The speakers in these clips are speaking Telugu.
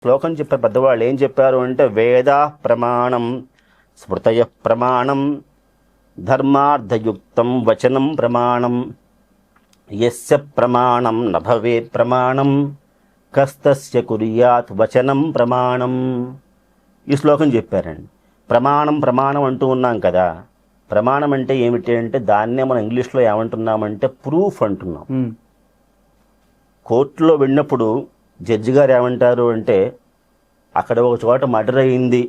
శ్లోకం చెప్పే పెద్దవాళ్ళు ఏం చెప్పారు అంటే వేద ప్రమాణం స్మృతయ ప్రమాణం ధర్మార్థయుక్తం వచనం ప్రమాణం యస్య ప్రమాణం నభవే ప్రమాణం కస్తస్య కుర్యాత్ వచనం ప్రమాణం. ఈ శ్లోకం చెప్పారండి. ప్రమాణం ప్రమాణం అంటూ ఉన్నాం కదా. ప్రమాణం అంటే ఏమిటి అంటే దాన్నే మనం ఇంగ్లీష్లో ఏమంటున్నామంటే ప్రూఫ్ అంటున్నాం. కోర్టులో వెళ్ళినప్పుడు జడ్జి గారు ఏమంటారు అంటే అక్కడ ఒక చోట మర్డర్ అయ్యింది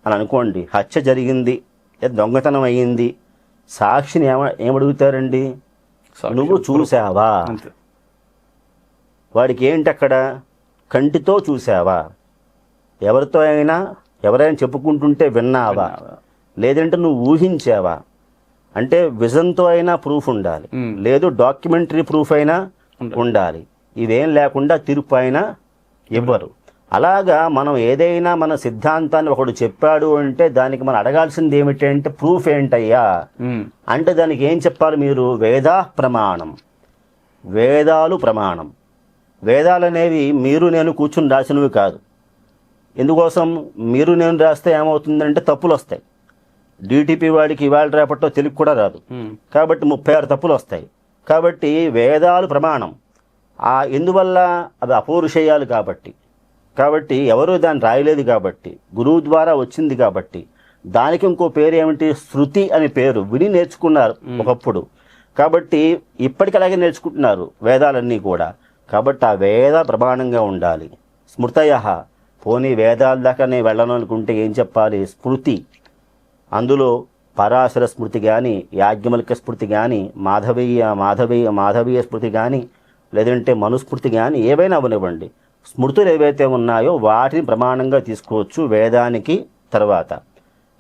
అని అనుకోండి, హత్య జరిగింది, దొంగతనం అయ్యింది, సాక్షిని ఏమడుగుతారండి? నువ్వు చూసావా? వాడికి ఏంటి అక్కడ? కంటితో చూసావా? ఎవరితో అయినా ఎవరైనా చెప్పుకుంటుంటే విన్నావా? లేదంటే నువ్వు ఊహించావా? అంటే విజన్తో అయినా ప్రూఫ్ ఉండాలి, లేదు డాక్యుమెంటరీ ప్రూఫ్ అయినా ఉండాలి. ఇవేం లేకుండా తీర్పు అయినా ఇవ్వరు. అలాగా మనం ఏదైనా మన సిద్ధాంతాన్ని ఒకడు చెప్పాడు అంటే దానికి మనం అడగాల్సింది ఏమిటి అంటే ప్రూఫ్ ఏంటయ్యా అంటే దానికి ఏం చెప్పాలి మీరు? వేదా ప్రమాణం. వేదాలు ప్రమాణం. వేదాలు అనేవి మీరు నేను కూర్చుని రాసినవి కాదు. ఎందుకోసం? మీరు నేను రాస్తే ఏమవుతుందంటే తప్పులు వస్తాయి. డిటిపి వాడికి ఇవాళ రేపట్లో తెలుగు కూడా రాదు కాబట్టి 36 తప్పులు వస్తాయి. కాబట్టి వేదాలు ప్రమాణం. ఎందువల్ల? అవి అపౌరుషేయాలు కాబట్టి ఎవరు దాన్ని రాయలేదు కాబట్టి, గురువు ద్వారా వచ్చింది కాబట్టి. దానికి ఇంకో పేరు ఏమిటి? శృతి అని పేరు. విని నేర్చుకున్నారు ఒకప్పుడు. కాబట్టి ఇప్పటికి అలాగే నేర్చుకుంటున్నారు వేదాలన్నీ కూడా. కాబట్టి ఆ వేద ప్రమాణంగా ఉండాలి. స్మృతయ, పోనీ వేదాల దాకానే వెళ్ళను అనుకుంటే ఏం చెప్పాలి? స్మృతి. అందులో పరాశర స్మృతి కానీ, యాజ్ఞవల్క్య స్మృతి కానీ, మాధవీయ స్మృతి కానీ, లేదంటే మనుస్మృతి కానీ ఏవైనా అవనివ్వండి. స్మృతులు ఏవైతే ఉన్నాయో వాటిని ప్రమాణంగా తీసుకోవచ్చు వేదానికి. తర్వాత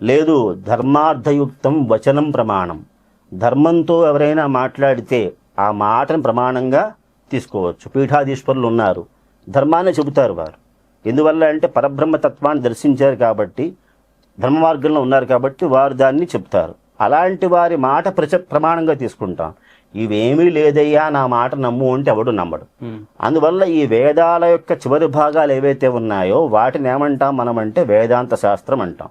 లేదు ధర్మార్థయుక్తం వచనం ప్రమాణం. ధర్మంతో ఎవరైనా మాట్లాడితే ఆ మాటను ప్రమాణంగా తీసుకోవచ్చు. పీఠాధీశ్వరులు ఉన్నారు, ధర్మాన్ని చెబుతారు వారు. ఎందువల్ల అంటే పరబ్రహ్మతత్వాన్ని దర్శించారు కాబట్టి, ధర్మ మార్గంలో ఉన్నారు కాబట్టి వారు దాన్ని చెప్తారు. అలాంటి వారి మాట ప్రమాణంగా తీసుకుంటాం. ఇవేమీ లేదయ్యా నా మాట నమ్ము అంటే ఎవడు నమ్మడు. అందువల్ల ఈ వేదాల యొక్క చివరి భాగాలు ఏవైతే ఉన్నాయో వాటిని ఏమంటాం మనం అంటే వేదాంత శాస్త్రం అంటాం.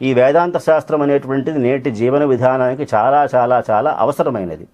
ఈ వేదాంత శాస్త్రం అనేటువంటిది నేటి జీవన విధానానికి చాలా చాలా చాలా అవసరమైనది.